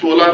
16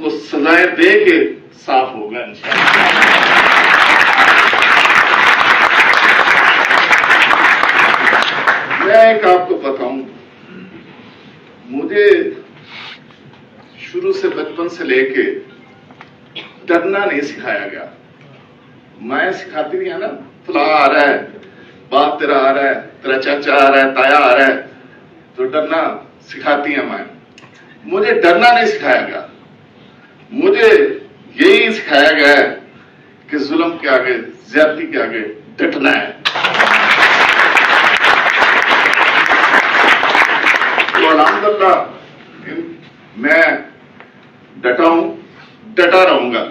کو سزائیں دے کے صاف ہوگا انشاءاللہ۔ میں ایک آپ کو بتاؤں، مجھے شروع سے بچپن سے لے کے ڈرنا نہیں سکھایا گیا۔ مائیں سکھاتی نہیں ہے نا، فلاں آ رہا ہے، باپ تیرا آ رہا ہے، تیرا چاچا آ رہا ہے، تایا آ رہا ہے، تو ڈرنا سکھاتی ہیں مائیں۔ مجھے ڈرنا نہیں سکھایا گیا، مجھے یہی سکھایا گیا ہے کہ ظلم کے آگے، زیادتی کے آگے ڈٹنا ہے۔ تو الحمدللہ میں ڈٹا ہوں، ڈٹا رہوں گا۔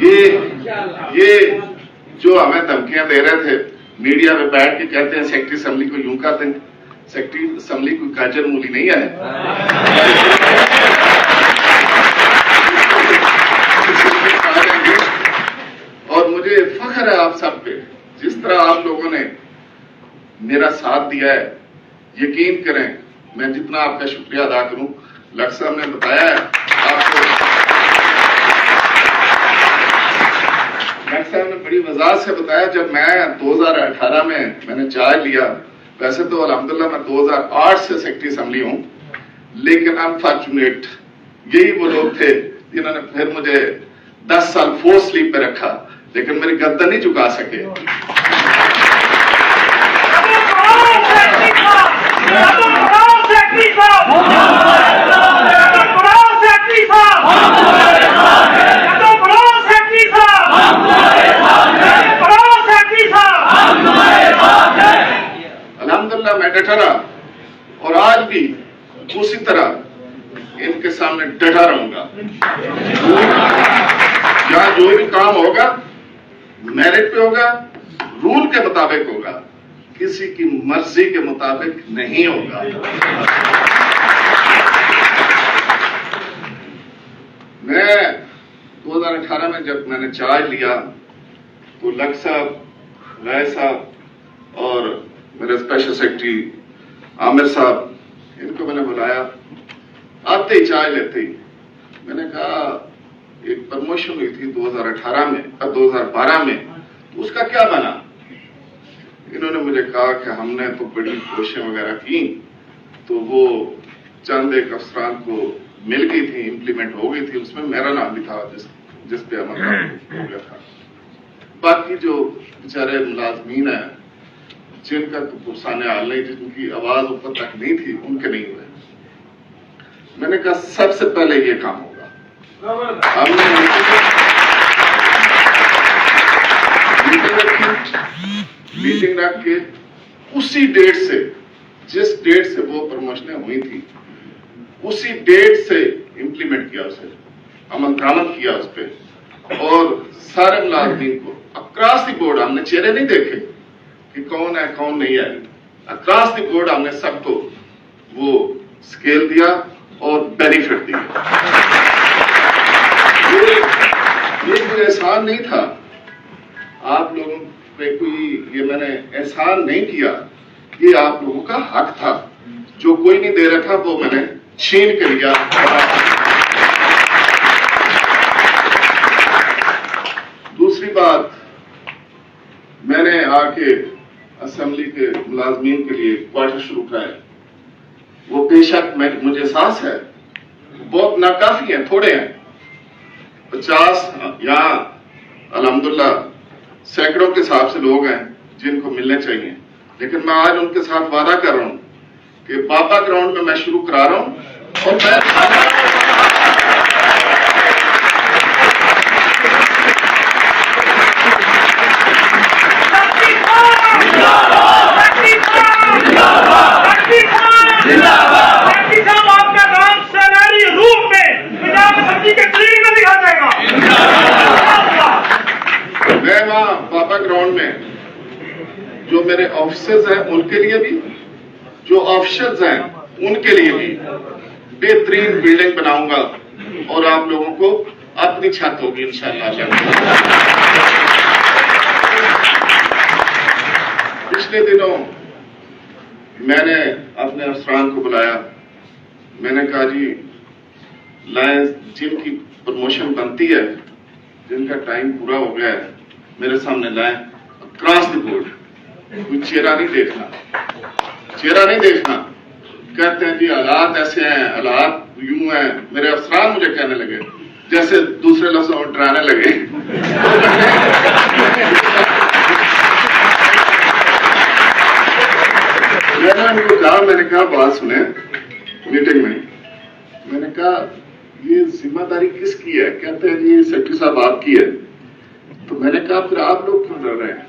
یہ جو ہمیں دھمکیاں دے رہے تھے میڈیا میں بیٹھ کے، کہتے ہیں سیکٹری اسمبلی کو یوں کہتے ہیں، سیکٹری اسمبلی کوئی گاجر مولی نہیں ہے۔ اور مجھے فخر ہے آپ سب پہ، جس طرح آپ لوگوں نے میرا ساتھ دیا ہے۔ یقین کریں میں جتنا آپ کا شکریہ ادا کروں، لکھ صاحب نے بتایا ہے آپ کو، لکھ صاحب نے بڑی وضاحت سے بتایا، جب میں 2018 میں نے چارج لیا، ویسے تو الحمدللہ میں 2008 سے سیکٹری اسمبلی ہوں، لیکن انفارچونیٹ یہی وہ لوگ تھے جنہوں نے پھر مجھے 10 سال فورس لیو پہ رکھا، لیکن میری گردن نہیں جھکا سکے۔ الحمدللہ میں ڈٹا رہا، اور آج بھی اسی طرح ان کے سامنے ڈٹا رہوں گا۔ یہاں جو بھی کام ہوگا میرٹ پہ ہوگا، رول کے مطابق ہوگا، کسی کی مرضی کے مطابق نہیں ہوگا۔ میں 2018 میں جب میں نے چارج لیا تو لکھ صاحب، رائے صاحب اور میرے اسپیشل سیکرٹری عامر صاحب، ان کو میں نے بلایا، آتے ہی چارج لیتے ہی میں نے کہا ایک پروموشن ہوئی تھی 2018 میں، 2012 میں، اس کا کیا بنا؟ انہوں نے مجھے کہا کہ ہم نے تو بڑی کوششیں وغیرہ کی، تو وہ چند ایک افسران کو مل گئی تھی، امپلیمنٹ ہو گئی تھی، اس میں میرا نام بھی تھا جس پہ عمل ہو گیا تھا۔ باقی جو بیچارے ملازمین ہیں جن کا تو پرسانے حال نہیں، جن کی آواز اوپر تک نہیں تھی، ان کے نہیں ہوئے۔ میں نے کہا سب سے پہلے یہ کام ہوگا۔ ہم نے میٹنگ رکھ کے اسی ڈیٹ سے، جس ڈیٹ سے وہ پروموشنیں ہوئی تھی، اسی ڈیٹ سے امپلیمنٹ کیا، اسے عمل درآمد کیا اس پہ، اور سارے ملازمین کو اکراس دی بورڈ، ہم نے چہرے نہیں دیکھے کہ کون ہے کون نہیں ہے، اکراس دی بورڈ ہم نے سب کو وہ اسکیل دیا اور بینیفٹ دیا۔ یہ کوئی احسان نہیں تھا آپ لوگوں پہ، کوئی یہ میں نے احسان نہیں کیا، یہ آپ لوگوں کا حق تھا، جو کوئی نہیں دے رہا تھا وہ میں نے چھین کے لیا۔ دوسری بات، میں نے آ کے اسمبلی کے ملازمین کے لیے کوارٹر شروع کرائے، وہ بے شک مجھے احساس ہے بہت ناکافی ہیں، تھوڑے ہیں، 50 یہاں الحمدللہ سینکڑوں کے حساب سے لوگ ہیں جن کو ملنے چاہیے، لیکن میں آج ان کے ساتھ وعدہ کر رہا ہوں کہ بابا گراؤنڈ میں شروع کرا رہا ہوں، اور میں وہاں بابا گراؤنڈ میں جو میرے آفیسرز ہیں ان کے لیے بھی، جو آفیسرز ہیں ان کے لیے بھی بہترین بلڈنگ بناؤں گا، اور آپ لوگوں کو اپنی چھت ہوگی انشاءاللہ۔ پچھلے دنوں میں نے اپنے افسران کو بلایا، میں نے کہا جی لائیں جن کی پروموشن بنتی ہے، جن کا ٹائم پورا ہو گیا ہے، میرے سامنے لائیں کراس دی بورڈ. کوئی چہرہ نہیں دیکھنا، چہرہ نہیں دیکھنا. کہتے ہیں جی حالات ایسے ہیں، حالات یوں ہیں. میرے افسران مجھے کہنے لگے جیسے دوسرے لفظوں میں ڈرانے لگے. میں نے ان کو کہا، میں نے کہا بات سنیں میٹنگ میں، میں نے کہا یہ ذمہ داری کس کی ہے؟ کہتے ہیں جی سیکرٹری صاحب آپ کی ہے. تو میں نے کہا پھر آپ لوگ کیوں ڈر رہے ہیں؟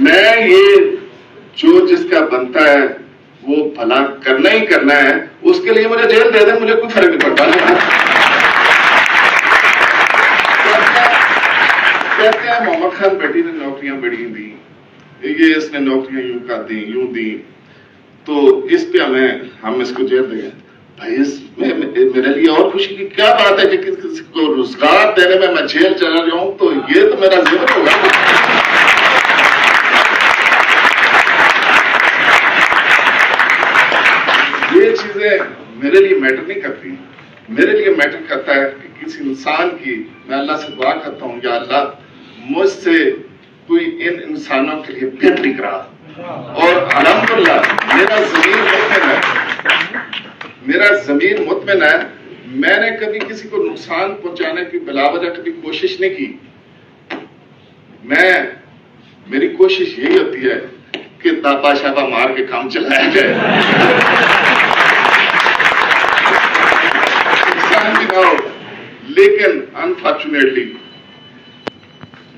میں یہ جو جس کا بنتا ہے وہ بھلا کرنا ہی کرنا ہے، اس کے لیے مجھے جیل دے دیں، مجھے کوئی فرق نہیں پڑتا. کہتے ہیں محمد خان بیٹی نے نوکریاں بڑی دی، یہ اس نے نوکریاں یوں کر دی یوں دی، تو اس پہ ہم اس کو جیل دیں گے. بھائی اس میں میرے لیے اور خوشی کی کیا بات ہے کہ کسی کو روزگار دینے میں جیل چلا جاؤں، تو یہ تو میرا ذکر ہوگا. یہ چیزیں میرے لیے میٹر نہیں کرتی. میرے لیے میٹر کرتا ہے کہ کسی انسان کی، میں اللہ سے دعا کرتا ہوں یا اللہ مجھ سے کوئی ان انسانوں کے لیے بہتری کرا. اور الحمدللہ میرا ضمیر مطمئن ہے. میں نے کبھی کسی کو نقصان پہنچانے کی بلا وجہ کبھی کوشش نہیں کی. میری کوشش یہی ہوتی ہے کہ داپا شاپا مار کے کام چلایا جائے. لیکن انفارچونیٹلی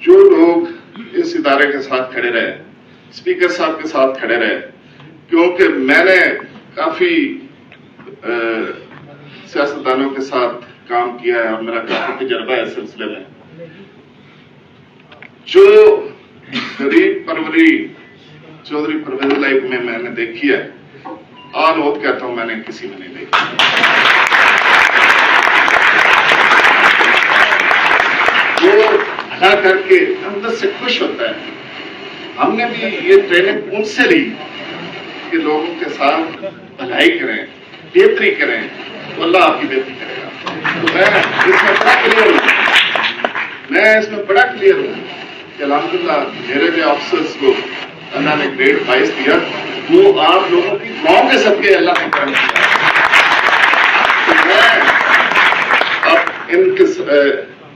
جو لوگ اس ادارے کے ساتھ کھڑے رہے، اسپیکر صاحب کے ساتھ کھڑے رہے، کیونکہ میں نے کافی سیاستدانوں کے ساتھ کام کیا ہے اور میرا کافی تجربہ ہے اس سلسلے میں. جو غریب پروری چودھری پرویز لائف میں نے دیکھی ہے، اور وہ کہتا ہوں میں نے کسی میں نہیں دیکھی. وہ بھلا کر کے اندر سے خوش ہوتا ہے. ہم نے بھی یہ ٹریننگ ان سے لی کہ لوگوں کے ساتھ بھلائی کریں، بہتری کریں، تو اللہ آپ کی بہتری کرے گا. تو میں اس میں بڑا کلیئر ہوں کہ الحمدللہ میرے جو آفیسرس کو اللہ نے گریڈ 22 دیا، وہ آپ لوگوں کی دعاؤں کے صدقے اللہ نے کرم کیا. میں اب ان کے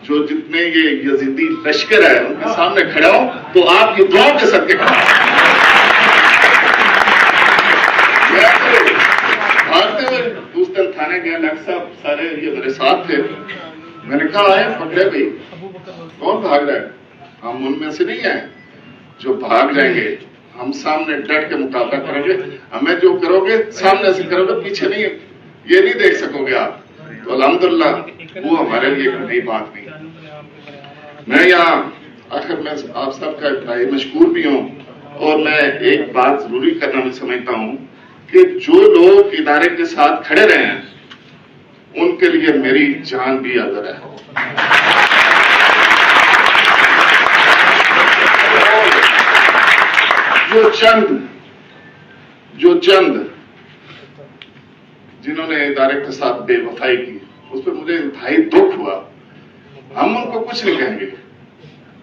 جو جتنے یہ یزیدی لشکر ہے ان کے سامنے کھڑا ہوں تو آپ کی دعاؤں کے صدقے کھڑا ہوں. بھاگتے ہوئے اس دن تھانے گیا، ڈاکٹر صاحب سارے یہ میرے ساتھ تھے. میں نے کہا آئے پکڑے بھائی، کون بھاگ رہا ہے؟ ہم ان میں سے نہیں ہیں جو بھاگ جائیں گے. ہم سامنے ڈٹ کے مقابلہ کریں گے. ہمیں جو کرو گے سامنے سے کرو گے، پیچھے نہیں، یہ نہیں دیکھ سکو گے آپ. تو الحمدللہ وہ ہمارے لیے نئی بات نہیں. میں یہاں آخر میں آپ سب کا بھائی مشکور بھی ہوں، اور میں ایک بات ضروری کرنا بھی سمجھتا ہوں کہ جو لوگ ادارے کے ساتھ کھڑے رہے ہیں ان کے لیے میری جان بھی حاضر ہے. جو چند جنہوں نے ادارے کے ساتھ بے وفائی کی، اس پہ مجھے انتہائی دکھ ہوا. ہم ان کو کچھ نہیں کہیں گے،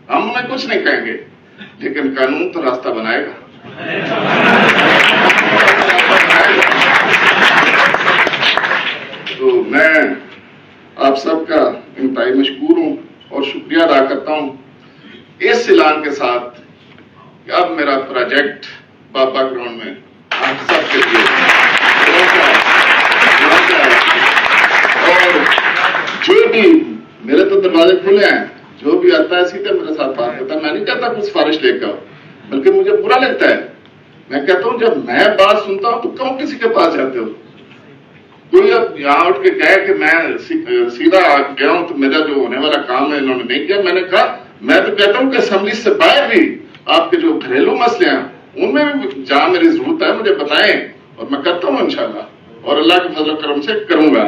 ہم انہیں کچھ نہیں کہیں گے، لیکن قانون تو راستہ بنائے گا. تو میں آپ سب کا انتہائی مشکور ہوں اور شکریہ ادا کرتا ہوں اس اعلان کے ساتھ کہ اب میرا پروجیکٹ بابا گراؤنڈ میں آپ سب کے لیے، اور جو بھی میرے تو دروازے کھلے ہیں، جو بھی آتا ہے سیدھے میرے ساتھ بات کرتا ہے. میں نہیں کہتا کچھ سفارش لے کر، بلکہ مجھے برا لگتا ہے. میں کہتا ہوں جب میں بات سنتا ہوں تو کیوں کسی کے پاس جاتے ہو؟ کوئی اب یہاں اٹھ کے کہے کہ میں سیدھا گیا ہوں تو میرا جو ہونے والا کام ہے انہوں نے نہیں کیا. میں نے کہا میں تو کہتا ہوں کہ اسمبلی سے باہر بھی آپ کے جو گھریلو مسئلے ہیں ان میں بھی جہاں میری ضرورت ہے مجھے بتائیں، اور میں کرتا ہوں انشاءاللہ، اور اللہ کے فضل و کرم سے کروں گا.